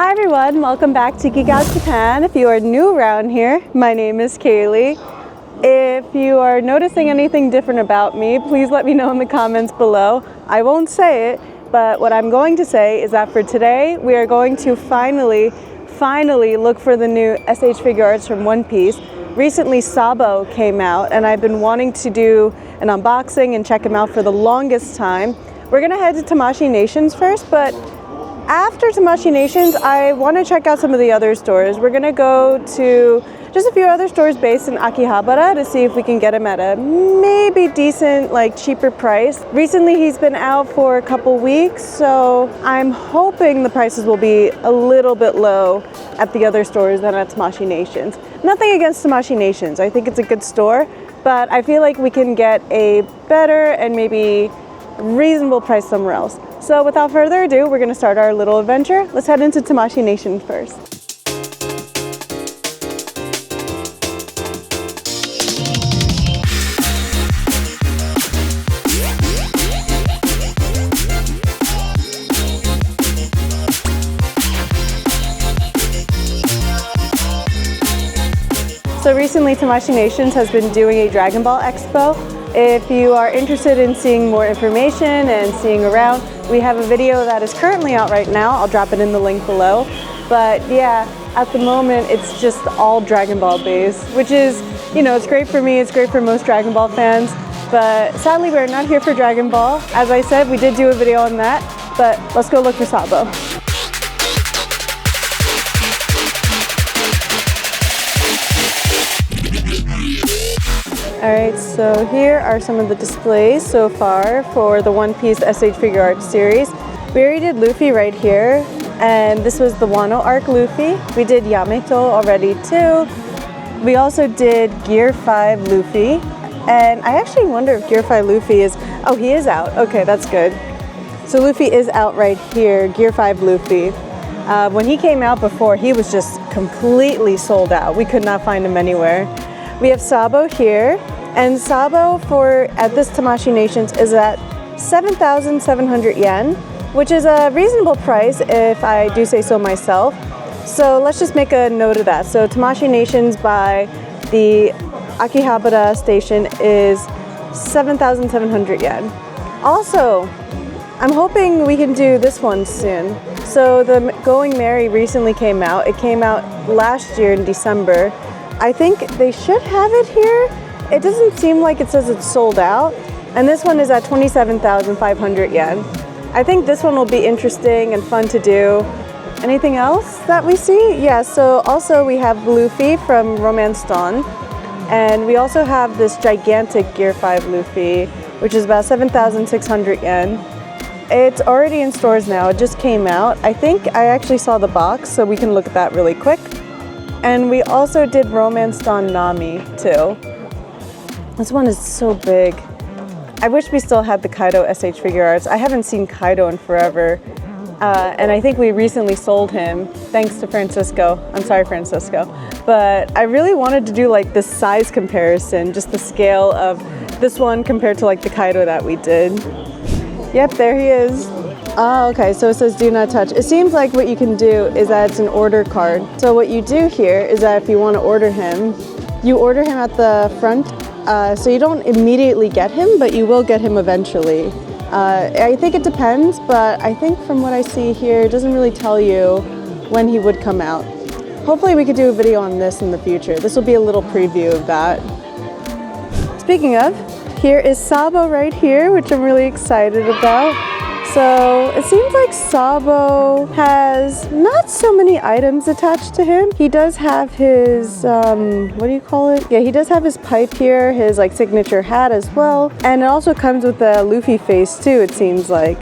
Hi everyone, welcome back to Geek Out Japan. If you are new around here, my name is Kaylee. If you are noticing anything different about me, please let me know in the comments below. I won't say it, but what I'm going to say is that for today, we are going to finally look for the new SH Figuarts from One Piece. Recently, Sabo came out, and I've been wanting to do an unboxing and check him out for the longest time. We're gonna head to Tamashii Nations first, but after Tamashii Nations, I want to check out some of the other stores. We're going to go to just a few other stores based in Akihabara to see if we can get him at a maybe decent, cheaper price. Recently, he's been out for a couple weeks, so I'm hoping the prices will be a little bit low at the other stores than at Tamashii Nations. Nothing against Tamashii Nations. I think it's a good store, but I feel like we can get a better and maybe reasonable price somewhere else. So without further ado, we're going to start our little adventure. Let's head into Tamashii Nation first. So recently Tamashii Nations has been doing a Dragon Ball Expo. If you are interested in seeing more information and seeing around, we have a video that is currently out right now. I'll drop it in the link below. But yeah, at the moment, it's just all Dragon Ball based, which is, it's great for me, it's great for most Dragon Ball fans. But sadly, we're not here for Dragon Ball. As I said, we did do a video on that, but let's go look for Sabo. Alright, so here are some of the displays so far for the One Piece SH Figuarts series. We already did Luffy right here, and this was the Wano arc Luffy. We did Yamato already too. We also did Gear 5 Luffy, and I actually wonder if Gear 5 Luffy is, oh, he is out. Okay, that's good. So Luffy is out right here, Gear 5 Luffy. When he came out before, he was just completely sold out. We could not find him anywhere. We have Sabo here, and Sabo at this Tamashii Nations is at 7,700 yen, which is a reasonable price if I do say so myself. So let's just make a note of that. So Tamashii Nations by the Akihabara station is 7,700 yen. Also, I'm hoping we can do this one soon. So the Going Merry recently came out. It came out last year in December. I think they should have it here. It doesn't seem like it says it's sold out. And this one is at 27,500 yen. I think this one will be interesting and fun to do. Anything else that we see? Yeah, so also we have Luffy from Romance Dawn. And we also have this gigantic Gear 5 Luffy, which is about 7,600 yen. It's already in stores now. It just came out. I think I actually saw the box, so we can look at that really quick. And we also did Romance Dawn Nami too. This one is so big. I wish we still had the Kaido SH Figuarts. I haven't seen Kaido in forever. And I think we recently sold him, thanks to Francisco. I'm sorry, Francisco. But I really wanted to do this size comparison, just the scale of this one compared to the Kaido that we did. Yep, there he is. Oh, okay, so it says do not touch. It seems like what you can do is that it's an order card. So what you do here is that if you want to order him, you order him at the front. So you don't immediately get him, but you will get him eventually. I think it depends, but I think from what I see here, it doesn't really tell you when he would come out. Hopefully we could do a video on this in the future. This will be a little preview of that. Speaking of, here is Sabo right here, which I'm really excited about. So it seems like Sabo has not so many items attached to him. He does have his, what do you call it? Yeah, he does have his pipe here, his signature hat as well. And it also comes with a Luffy face too, it seems like.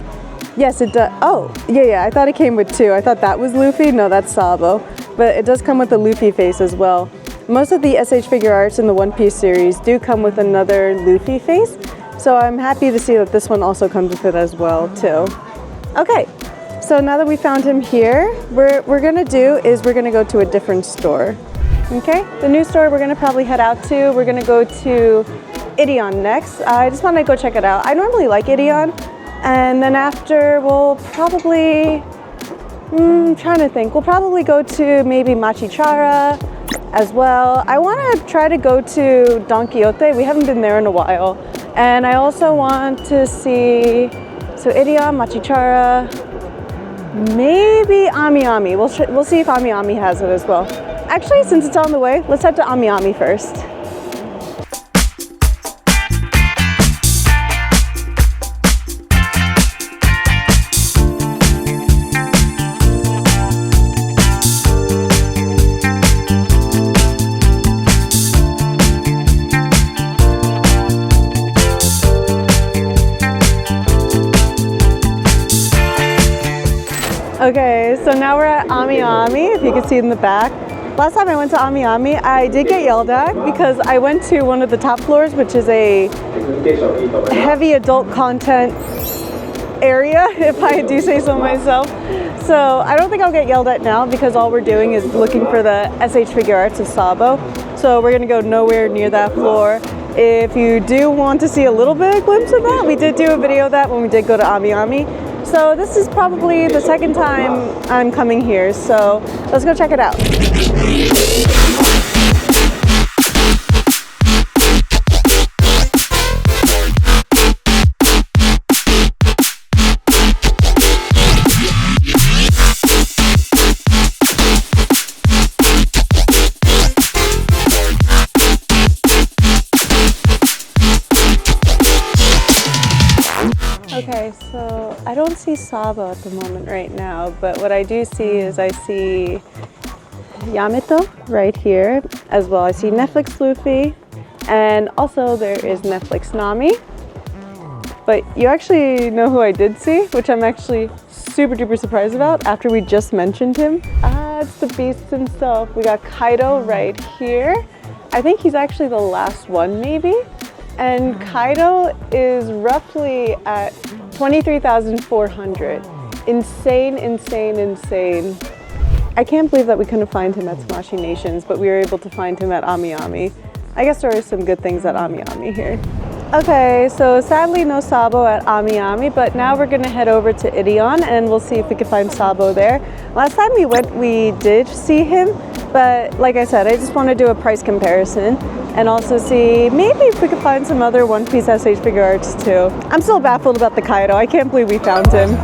Yes, it does. Oh, yeah, I thought it came with two. I thought that was Luffy. No, that's Sabo. But it does come with a Luffy face as well. Most of the SH Figuarts in the One Piece series do come with another Luffy face. So I'm happy to see that this one also comes with it as well too. Okay, so now that we found him here, what we're gonna do is we're gonna go to a different store. Okay, the new store we're gonna probably head out to, we're gonna go to Edion next. I just wanna go check it out. I normally like Edion, and then after we'll probably Trying to think. We'll probably go to maybe Machichara as well. I want to try to go to Don Quijote. We haven't been there in a while. And I also want to see, so Edion, Machichara, maybe AmiAmi. We'll see if AmiAmi has it as well. Actually, since it's on the way, let's head to AmiAmi first. Okay, so now we're at AmiAmi, if you can see in the back. Last time I went to AmiAmi, I did get yelled at because I went to one of the top floors, which is a heavy adult content area, if I do say so myself. So I don't think I'll get yelled at now because all we're doing is looking for the SH Figuarts of Sabo. So we're gonna go nowhere near that floor. If you do want to see a little bit of glimpse of that, we did do a video of that when we did go to AmiAmi. So this is probably the second time I'm coming here, so let's go check it out. Okay, so I don't see Sabo at the moment right now, but what I do see is I see Yamato right here as well. I see Netflix Luffy, and also there is Netflix Nami. But you actually know who I did see, which I'm actually super duper surprised about after we just mentioned him. It's the beast himself. We got Kaido right here. I think he's actually the last one maybe. And Kaido is roughly at 23,400. Insane, insane, insane. I can't believe that we couldn't find him at Tamashii Nations, but we were able to find him at AmiAmi. I guess there are some good things at AmiAmi here. Okay, so sadly no Sabo at AmiAmi, but now we're gonna head over to Edion and we'll see if we can find Sabo there. Last time we went, we did see him, but like I said, I just want to do a price comparison and also see maybe if we could find some other One Piece SH Figuarts too. I'm still baffled about the Kaido. I can't believe we found him.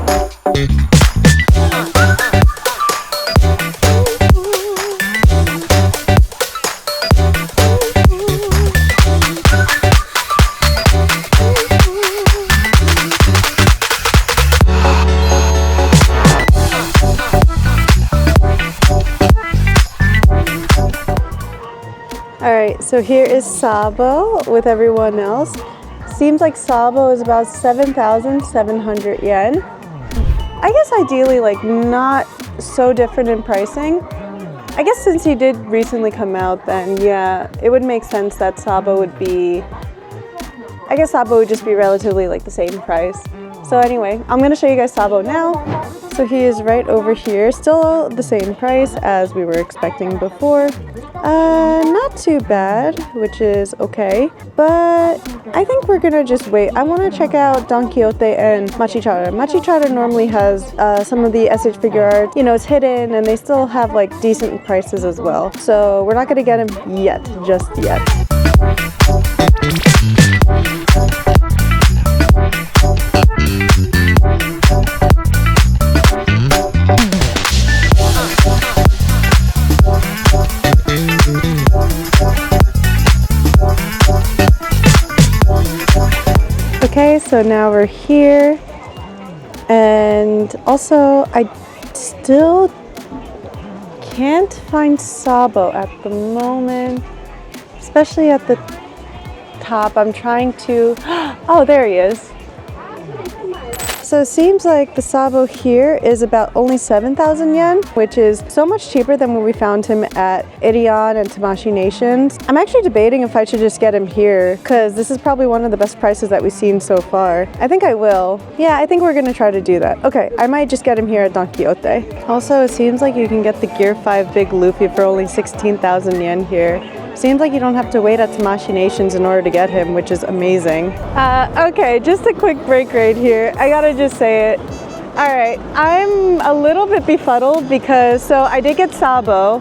Alright, so here is Sabo with everyone else. Seems like Sabo is about 7,700 yen. I guess ideally like not so different in pricing. I guess since he did recently come out, then yeah, it would make sense that Sabo would be, I guess Sabo would just be relatively like the same price. So anyway, I'm going to show you guys Sabo now. So he is right over here, still the same price as we were expecting before. Not too bad, which is okay, but I think we're gonna just wait. I want to check out Don Quijote and Machichara. Machichara normally has some of the SH Figuarts, you know, it's hidden and they still have like decent prices as well. So we're not gonna get him yet, just yet. Okay, so now we're here, and also I still can't find Sabo at the moment, especially at the top. I'm trying to, oh, there he is. So it seems like the Sabo here is about only 7,000 yen, which is so much cheaper than when we found him at Edion and Tamashii Nations. I'm actually debating if I should just get him here because this is probably one of the best prices that we've seen so far. I think I will. Yeah, I think we're gonna try to do that. Okay, I might just get him here at Don Quijote. Also, it seems like you can get the Gear 5 Big Luffy for only 16,000 yen here. Seems like you don't have to wait at Tamashii Nations in order to get him, which is amazing. Okay, just a quick break right here. I gotta just say it. Alright, I'm a little bit befuddled because I did get Sabo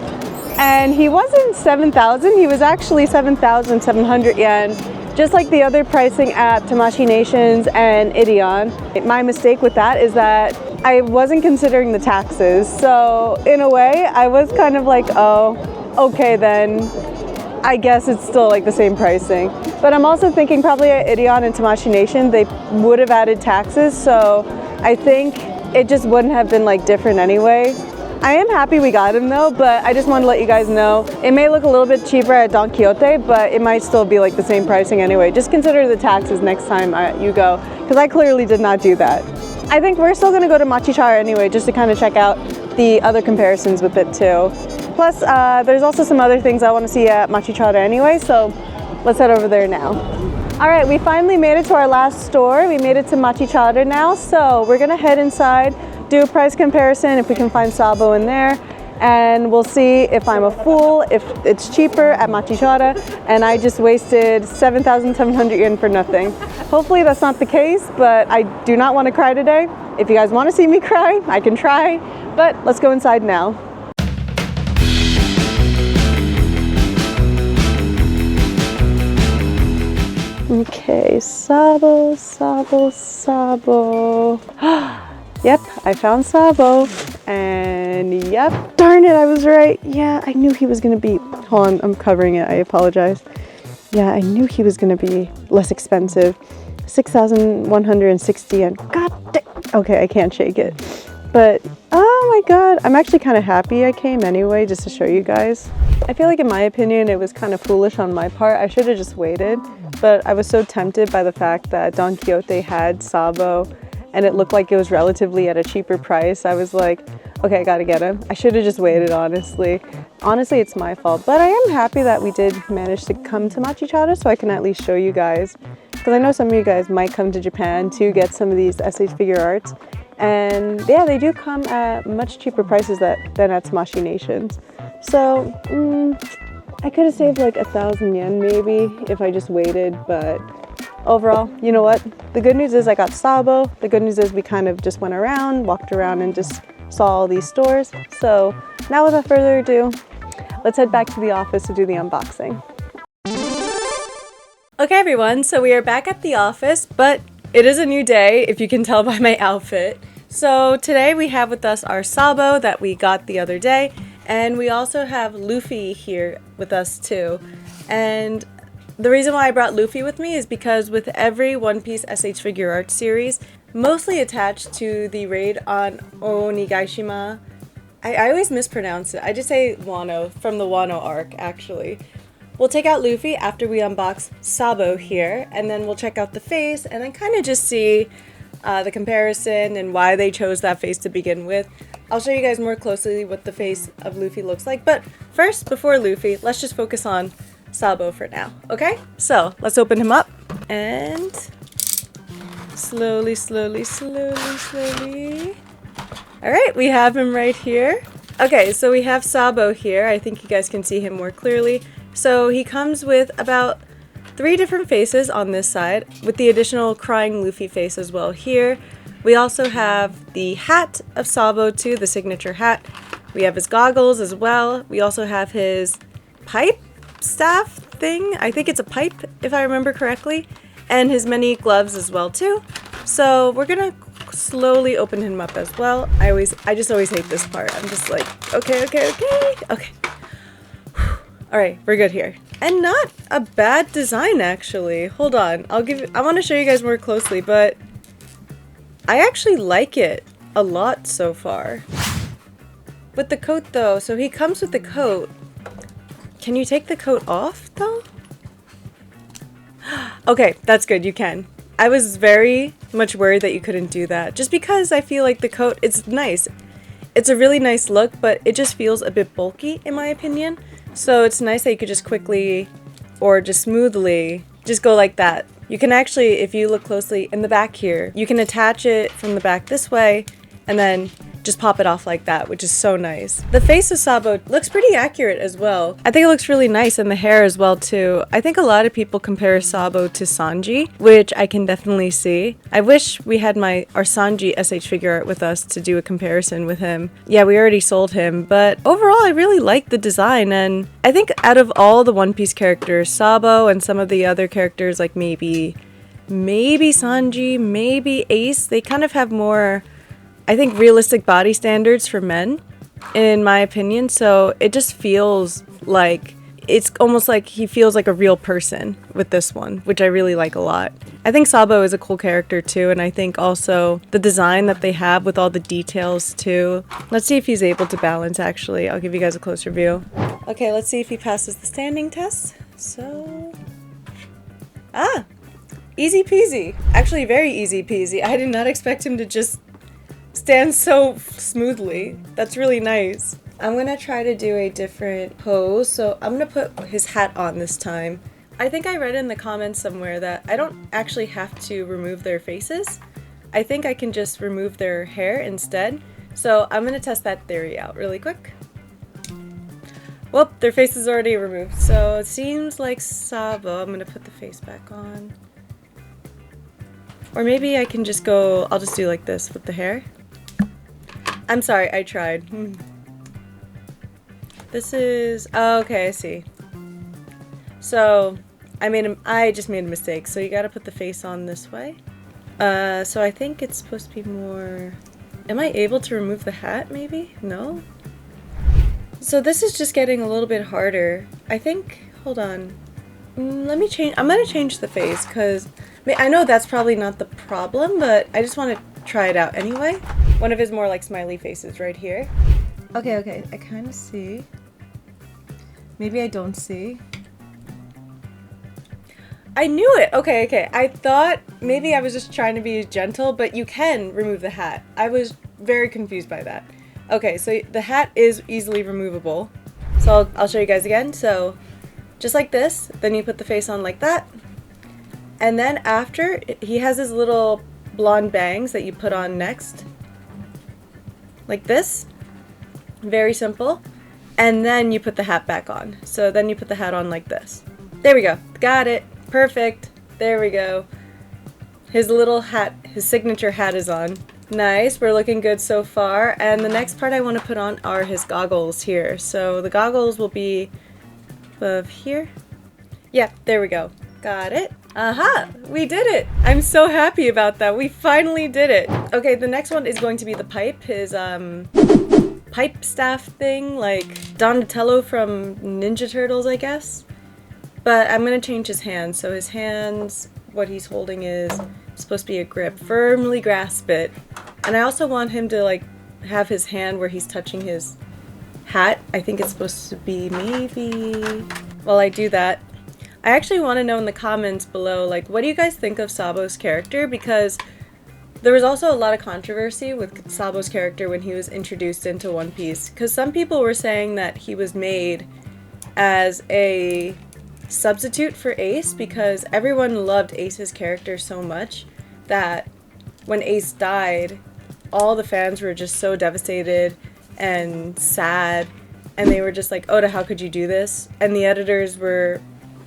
and he wasn't 7,000, he was actually 7,700 yen, just like the other pricing at Tamashii Nations and Edion. My mistake with that is that I wasn't considering the taxes, so in a way I was kind of like, oh, okay then, I guess it's still like the same pricing. But I'm also thinking probably at Edion and Tamashii Nation they would have added taxes, so I think it just wouldn't have been like different anyway. I am happy we got him though, but I just want to let you guys know it may look a little bit cheaper at Don Quijote, but it might still be like the same pricing anyway. Just consider the taxes next time you go, because I clearly did not do that. I think we're still going to go to Machichara anyway, just to kind of check out the other comparisons with it too. Plus, there's also some other things I want to see at Machichara anyway, so let's head over there now. Alright, we finally made it to our last store. We made it to Machichara now, so we're gonna head inside, do a price comparison if we can find Sabo in there, and we'll see if I'm a fool, if it's cheaper at Machichara, and I just wasted 7,700 yen for nothing. Hopefully that's not the case, but I do not want to cry today. If you guys want to see me cry, I can try, but let's go inside now. Okay, Sabo, Sabo, Sabo. Yep, I found Sabo, and yep, darn it, I was right. Yeah, I knew he was gonna be, hold on, I'm covering it, I apologize. Yeah, I knew he was gonna be less expensive. 6,160 yen. God damn. Okay, I can't shake it. But, oh my god, I'm actually kind of happy I came anyway, just to show you guys. I feel like in my opinion, it was kind of foolish on my part. I should have just waited, but I was so tempted by the fact that Don Quijote had Sabo, and it looked like it was relatively at a cheaper price. I was like, okay, I gotta get him. I should have just waited, honestly. Honestly, it's my fault, but I am happy that we did manage to come to Machichara so I can at least show you guys. Because I know some of you guys might come to Japan to get some of these SH figure arts. And yeah, they do come at much cheaper prices than at Tamashii Nations. So, I could have saved like 1,000 yen maybe if I just waited, but overall, you know what? The good news is I got Sabo. The good news is we kind of just went around, walked around, and just saw all these stores. So now without further ado, let's head back to the office to do the unboxing. Okay everyone, so we are back at the office, but it is a new day if you can tell by my outfit. So today we have with us our Sabo that we got the other day, and we also have Luffy here with us too. And the reason why I brought Luffy with me is because with every One Piece SH figure art series, mostly attached to the raid on Onigaishima, I always mispronounce it. I just say Wano, from the Wano arc actually. We'll take out Luffy after we unbox Sabo here, and then we'll check out the face and then kind of just see the comparison and why they chose that face to begin with. I'll show you guys more closely what the face of Luffy looks like, but first, before Luffy, let's just focus on Sabo for now, okay? So, let's open him up, and slowly, slowly, slowly, slowly. Alright, we have him right here. Okay, so we have Sabo here. I think you guys can see him more clearly. So he comes with about 3 different faces on this side, with the additional crying Luffy face as well here. We also have the hat of Sabo too, the signature hat. We have his goggles as well. We also have his pipe staff thing. I think it's a pipe if I remember correctly. And his many gloves as well too. So we're gonna slowly open him up as well. I just always hate this part. I'm just like, okay. Alright, we're good here. And not a bad design actually. Hold on, I want to show you guys more closely, but I actually like it a lot so far. With the coat though, so he comes with the coat. Can you take the coat off though? Okay, that's good, you can. I was very much worried that you couldn't do that, just because I feel like the coat, it's nice. It's a really nice look, but it just feels a bit bulky in my opinion. So it's nice that you could just quickly, or just smoothly, just go like that. You can actually, if you look closely in the back here, you can attach it from the back this way, and then just pop it off like that, which is so nice. The face of Sabo looks pretty accurate as well. I think it looks really nice, and the hair as well too. I think a lot of people compare Sabo to Sanji, which I can definitely see. I wish we had our Sanji SH figure art with us to do a comparison with him. Yeah, we already sold him, but overall I really like the design, and I think out of all the One Piece characters, Sabo and some of the other characters like maybe Sanji, maybe Ace, they kind of have more, I think, realistic body standards for men, in my opinion. So it just feels like, it's almost like he feels like a real person with this one, which I really like a lot. I think Sabo is a cool character too, and I think also the design that they have with all the details too. Let's see if he's able to balance, actually. I'll give you guys a closer view. Okay, let's see if he passes the standing test. So... easy peasy. Actually, very easy peasy. I did not expect him to just stand so smoothly. That's really nice. I'm gonna try to do a different pose, so I'm gonna put his hat on this time. I think I read in the comments somewhere that I don't actually have to remove their faces. I think I can just remove their hair instead. So I'm gonna test that theory out really quick. Well, their face is already removed, so it seems like Sabo. I'm gonna put the face back on. Or maybe I can just go, I'll just do like this with the hair. I'm sorry, I tried. This is, oh, okay, I see. So, I just made a mistake, so you gotta put the face on this way. So I think it's supposed to be more, am I able to remove the hat, maybe? No? So this is just getting a little bit harder. I think, hold on. Let me change, I'm gonna change the face, because I know that's probably not the problem, but I just want to try it out anyway. One of his more like smiley faces right here. Okay, I kind of see. Maybe I don't see. I knew it! Okay. I thought maybe I was just trying to be gentle, but you can remove the hat. I was very confused by that. Okay, so the hat is easily removable. So I'll show you guys again. So just like this, then you put the face on like that. And then after, he has his little blonde bangs that you put on next. Like this. Very simple. And then you put the hat back on. So then you put the hat on like this. There we go. Got it. Perfect. There we go. His little hat, his signature hat is on. Nice. We're looking good so far. And the next part I want to put on are his goggles here. So the goggles will be above here. Yeah, there we go. Got it. Aha! We did it! I'm so happy about that. We finally did it. Okay, the next one is going to be the pipe. His, pipe staff thing, like Donatello from Ninja Turtles, I guess. But I'm gonna change his hands. So his hands, what he's holding is supposed to be a grip. Firmly grasp it. And I also want him to, like, have his hand where he's touching his hat. I think it's supposed to be maybe... While I do that, I actually want to know in the comments below, like, what do you guys think of Sabo's character? Because there was also a lot of controversy with Sabo's character when he was introduced into One Piece. Because some people were saying that he was made as a substitute for Ace, because everyone loved Ace's character so much that when Ace died, all the fans were just so devastated and sad. And they were just like, Oda, how could you do this? And the editors were...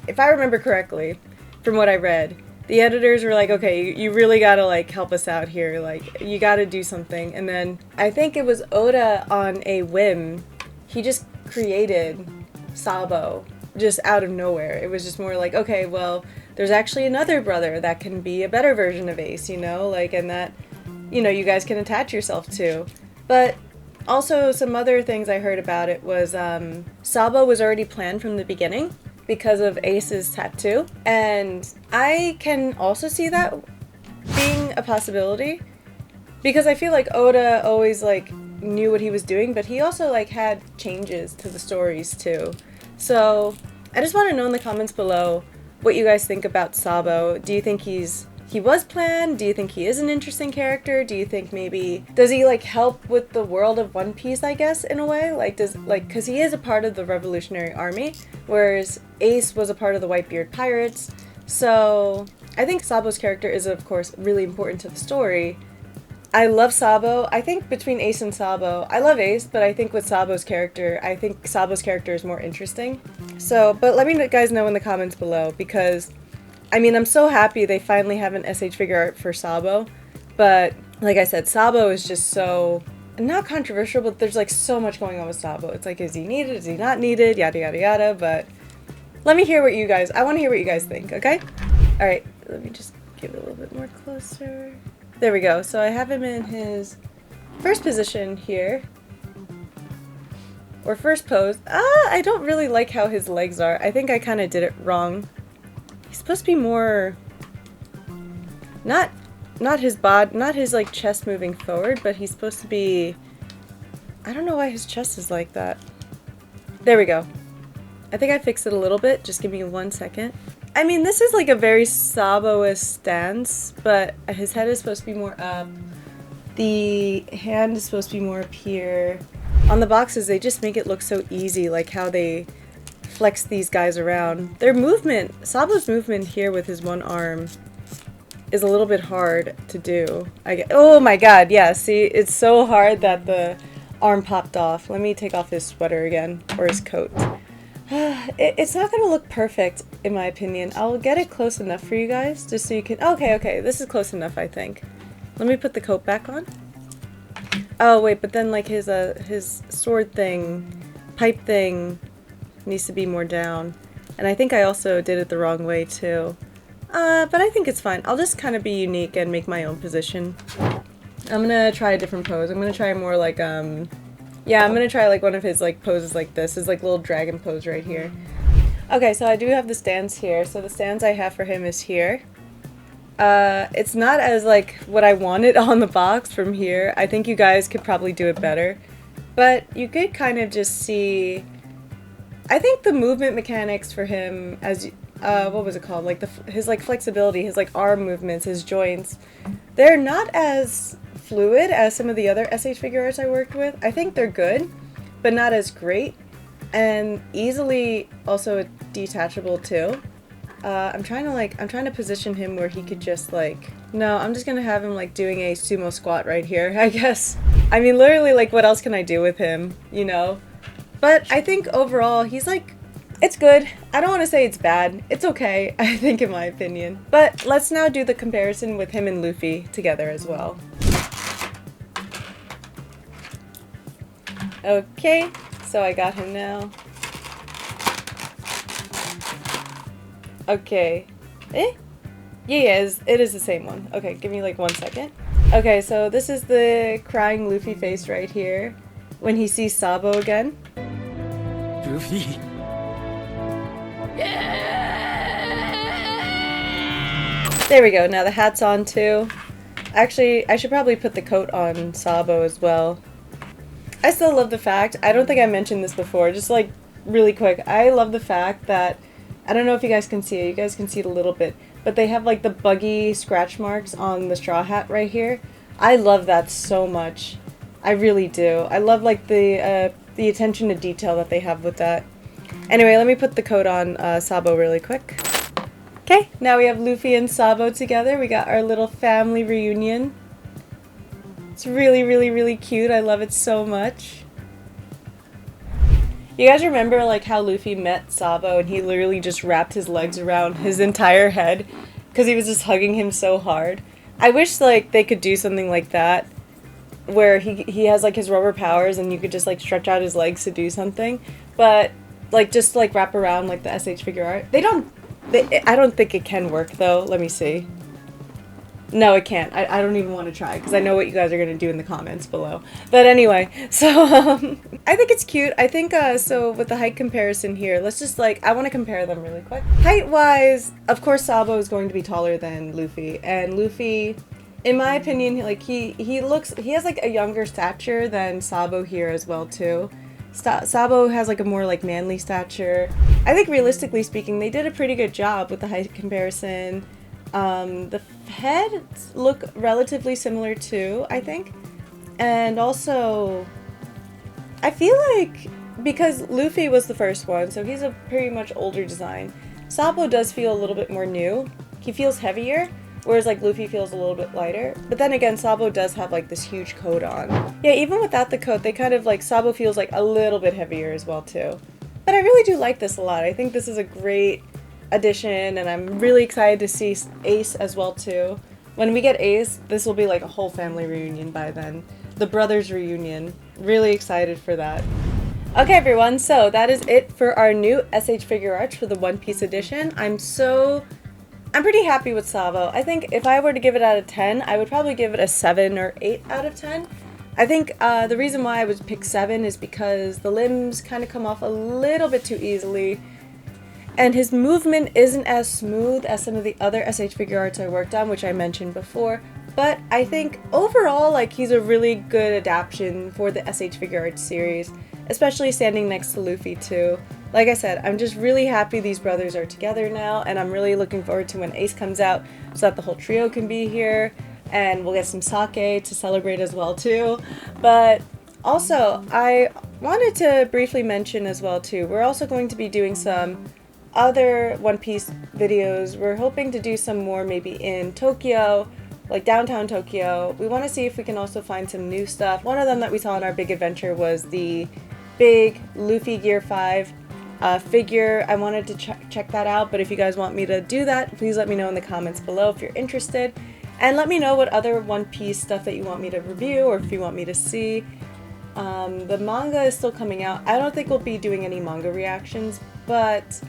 If I remember correctly, from what I read, the editors were like, okay, you really gotta, like, help us out here, like, you gotta do something. And then I think it was Oda on a whim, he just created Sabo just out of nowhere. It was just more like, okay, well, there's actually another brother that can be a better version of Ace, you know, like, and that, you know, you guys can attach yourself to. But also some other things I heard about it was Sabo was already planned from the beginning because of Ace's tattoo, and I can also see that being a possibility, because I feel like Oda always, like, knew what he was doing, but he also, like, had changes to the stories too. So I just want to know in the comments below what you guys think about Sabo. Do you think he was planned? Do you think he is an interesting character? Do you think maybe, does he, like, help with the world of One Piece, I guess, in a way? Like, because he is a part of the Revolutionary Army, whereas Ace was a part of the Whitebeard Pirates. So I think Sabo's character is, of course, really important to the story. I love Sabo. I think between Ace and Sabo, I love Ace, but I think with Sabo's character, I think Sabo's character is more interesting. So, but let me guys know in the comments below, because, I mean, I'm so happy they finally have an SH figure art for Sabo, but like I said, Sabo is just so, not controversial, but there's like so much going on with Sabo. It's like, is he needed, is he not needed, yada yada yada, but let me hear what you guys, I want to hear what you guys think, okay? Alright, let me just get a little bit more closer. There we go. So I have him in his first position here. Or first pose. I don't really like how his legs are. I think I kind of did it wrong. He's supposed to be more... Not his bod, not his like chest moving forward, but he's supposed to be... I don't know why his chest is like that. There we go. I think I fixed it a little bit. Just give me 1 second. I mean, this is like a very Sabo-ish stance, but his head is supposed to be more up. The hand is supposed to be more up here. On the boxes, they just make it look so easy, like how they flex these guys around. Their movement, Sabo's movement here with his one arm is a little bit hard to do. Oh my god, yeah, see, it's so hard that the arm popped off. Let me take off his sweater again, or his coat. It's not gonna look perfect, in my opinion. I'll get it close enough for you guys, just so you can... Okay, this is close enough, I think. Let me put the coat back on. Oh, wait, but then, like, his sword thing, pipe thing, needs to be more down. And I think I also did it the wrong way, too. But I think it's fine. I'll just kind of be unique and make my own position. I'm gonna try a different pose. I'm gonna try more like, yeah, I'm gonna try like one of his like poses like this. His like little dragon pose right here. Okay, so I do have the stance here. So the stance I have for him is here. It's not as like what I wanted on the box from here. I think you guys could probably do it better. But you could kind of just see... I think the movement mechanics for him as... what was it called? Like his like flexibility, his like arm movements, his joints. They're not as fluid as some of the other SH figure arts I worked with. I think they're good, but not as great, and easily also detachable too. I'm trying to position him where he could just like, no, I'm just gonna have him like doing a sumo squat right here, I guess. I mean, literally, like, what else can I do with him, you know? But I think overall, he's like, it's good. I don't want to say it's bad. It's okay, I think, in my opinion. But let's now do the comparison with him and Luffy together as well. Okay, so I got him now. Okay. Yeah, it is the same one. Okay, give me like 1 second. Okay, so this is the crying Luffy face right here when he sees Sabo again. Luffy. There we go, now the hat's on too. Actually, I should probably put the coat on Sabo as well. I still love the fact, I don't think I mentioned this before, just like really quick, I love the fact that, I don't know if you guys can see it, you guys can see it a little bit, but they have like the buggy scratch marks on the straw hat right here. I love that so much. I really do. I love like the attention to detail that they have with that. Anyway, let me put the coat on Sabo really quick. Okay, now we have Luffy and Sabo together. We got our little family reunion. It's really, really, really cute. I love it so much. You guys remember like how Luffy met Sabo and he literally just wrapped his legs around his entire head because he was just hugging him so hard? I wish like they could do something like that where he has like his rubber powers and you could just like stretch out his legs to do something, but like just like wrap around like the SH figure art. I don't think it can work though. Let me see. No, it can't. I don't even want to try because I know what you guys are going to do in the comments below. But anyway, so I think it's cute. I think, so with the height comparison here, let's just like, I want to compare them really quick. Height-wise, of course Sabo is going to be taller than Luffy. And Luffy, in my opinion, like he has like a younger stature than Sabo here as well too. Sabo has like a more like manly stature. I think realistically speaking, they did a pretty good job with the height comparison. The heads look relatively similar too, I think. And also, I feel like, because Luffy was the first one, so he's a pretty much older design, Sabo does feel a little bit more new. He feels heavier. whereas like Luffy feels a little bit lighter. But then again, Sabo does have like this huge coat on. Yeah, even without the coat, they kind of like, Sabo feels like a little bit heavier as well too. But I really do like this a lot. I think this is a great addition, and I'm really excited to see Ace as well too. When we get Ace, this will be like a whole family reunion by then. The brothers reunion. Really excited for that. Okay everyone, so that is it for our new SH Figuarts for the One Piece edition. I'm pretty happy with Sabo. I think if I were to give it out of 10, I would probably give it a 7 or 8 out of 10. I think the reason why I would pick 7 is because the limbs kind of come off a little bit too easily, and his movement isn't as smooth as some of the other SH Figuarts I worked on, which I mentioned before. But I think overall, like, he's a really good adaptation for the SH Figuarts series, especially standing next to Luffy too. Like I said, I'm just really happy these brothers are together now, and I'm really looking forward to when Ace comes out so that the whole trio can be here, and we'll get some sake to celebrate as well too. But also, I wanted to briefly mention as well too, we're also going to be doing some other One Piece videos. We're hoping to do some more maybe in Tokyo, like downtown Tokyo. We want to see if we can also find some new stuff. One of them that we saw in our big adventure was the big Luffy Gear 5 figure. I wanted to check that out, but if you guys want me to do that, please let me know in the comments below if you're interested. And let me know what other One Piece stuff that you want me to review, or if you want me to see. The manga is still coming out. I don't think we'll be doing any manga reactions, but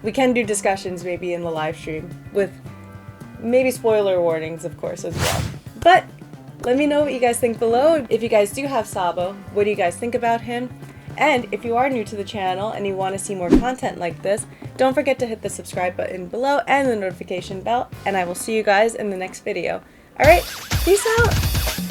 we can do discussions maybe in the live stream with maybe spoiler warnings, of course, as well. But let me know what you guys think below. If you guys do have Sabo, what do you guys think about him? And if you are new to the channel and you want to see more content like this, don't forget to hit the subscribe button below and the notification bell, and I will see you guys in the next video. Alright, peace out!